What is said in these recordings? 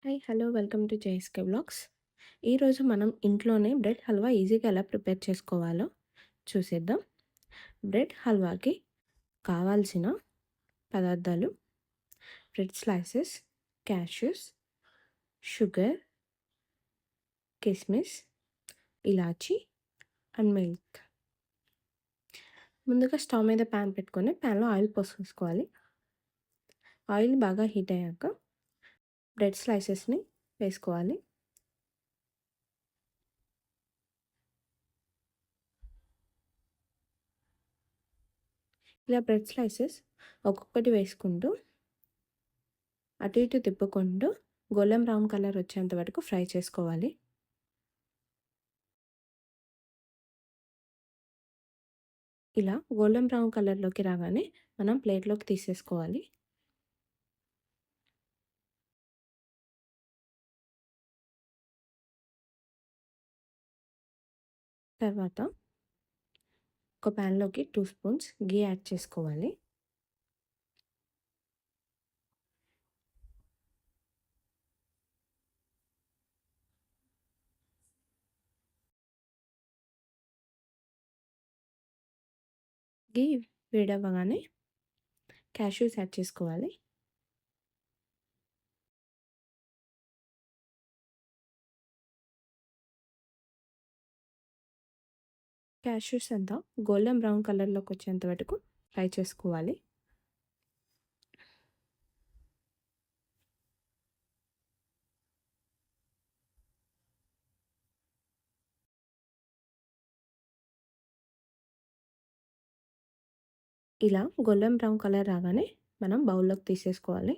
Hello. Welcome to JSK vlogs. ఈరోజు మనం ఇంట్లోనే బ్రెడ్ హల్వా ఈజీగా ఎలా ప్రిపేర్ చేసుకోవాలో చూసేద్దాం. బ్రెడ్ హల్వాకి కావాల్సిన పదార్థాలు: బ్రెడ్ స్లైసెస్, క్యాష్యూస్, షుగర్, కిస్మిస్, ఇలాచీ అండ్ మిల్క్. ముందుగా స్టవ్ మీద ప్యాన్ పెట్టుకొని ప్యాన్లో ఆయిల్ పోసేసుకోవాలి. ఆయిల్ బాగా హీట్ అయ్యాక బ్రెడ్ స్లైసెస్ని వేసుకోవాలి. ఇలా బ్రెడ్ స్లైసెస్ ఒక్కొక్కటి వేసుకుంటూ అటు ఇటు తిప్పుకుంటూ గోల్డెన్ బ్రౌన్ కలర్ వచ్చేంత వరకు ఫ్రై చేసుకోవాలి. ఇలా గోల్డెన్ బ్రౌన్ కలర్లోకి రాగానే మనం ప్లేట్లోకి తీసేసుకోవాలి. తర్వాత ఒక ప్యాన్లోకి 2 స్పూన్స్ గీ యాడ్ చేసుకోవాలి. గీ వేడవ్వగానే క్యాష్యూస్ యాడ్ చేసుకోవాలి. క్యాష్యూస్ అంతా గోల్డెన్ బ్రౌన్ కలర్లోకి వచ్చేంత వరకు ఫ్రై చేసుకోవాలి. ఇలా గోల్డెన్ బ్రౌన్ కలర్ రాగానే మనం బౌల్లోకి తీసేసుకోవాలి.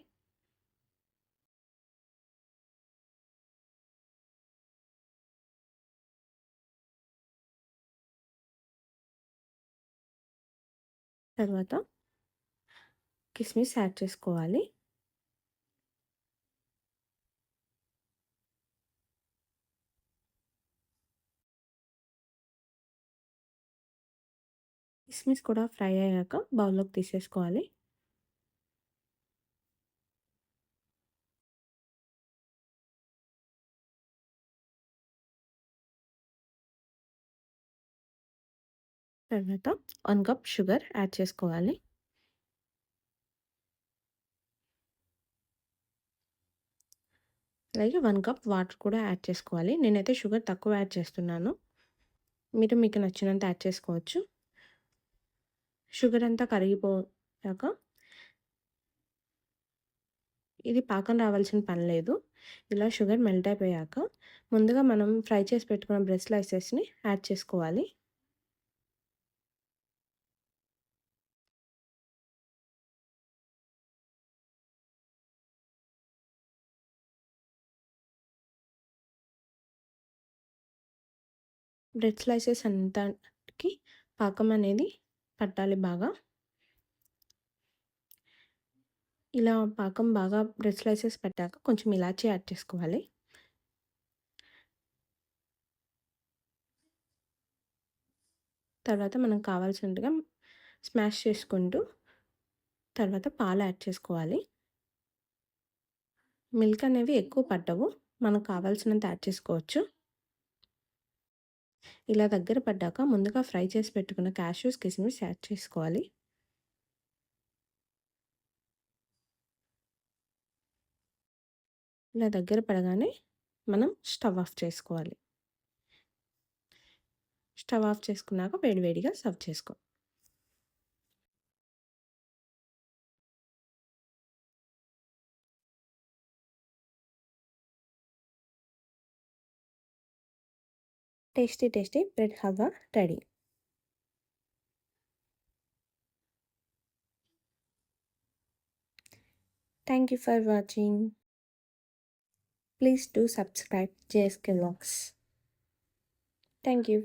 తర్వాత కిస్మిస్ యాడ్ చేసుకోవాలి. కిస్మిస్ కూడా ఫ్రై అయ్యాక బౌల్లోకి తీసేసుకోవాలి. తర్వాత 1 కప్ షుగర్ యాడ్ చేసుకోవాలి. అలాగే 1 కప్ వాటర్ కూడా యాడ్ చేసుకోవాలి. నేనైతే షుగర్ తక్కువ యాడ్ చేస్తున్నాను. మీరు మీకు నచ్చినంత యాడ్ చేసుకోవచ్చు. షుగర్ అంతా కరిగిపోయాక ఇది పాకం రావాల్సిన పని లేదు. ఇలా షుగర్ మెల్ట్ అయిపోయాక ముందుగా మనం ఫ్రై చేసి పెట్టుకున్న బ్రెడ్ స్లైసెస్‌ని యాడ్ చేసుకోవాలి. బ్రెడ్ స్లైసెస్ అంతాకి పాకం అనేది పట్టాలి బాగా. ఇలా పాకం బాగా బ్రెడ్ స్లైసెస్ పట్టాక కొంచెం ఇలాచీ యాడ్ చేసుకోవాలి. తర్వాత మనకు కావాల్సినట్టుగా స్మాష్ చేసుకుంటూ తర్వాత పాలు యాడ్ చేసుకోవాలి. మిల్క్ అనేవి ఎక్కువ పట్టవు. మనకు కావాల్సినంత యాడ్ చేసుకోవచ్చు. ఇలా దగ్గర పడ్డాక ముందుగా ఫ్రై చేసి పెట్టుకున్న క్యాష్యూస్, కిస్మిస్ యాడ్ చేసుకోవాలి. ఇలా దగ్గర పడగానే మనం స్టవ్ ఆఫ్ చేసుకోవాలి. స్టవ్ ఆఫ్ చేసుకున్నాక వేడివేడిగా సర్వ్ చేసుకో. Tasty bread halwa ready. Thank you for watching. Please do subscribe JSK Vlogs. Thank you.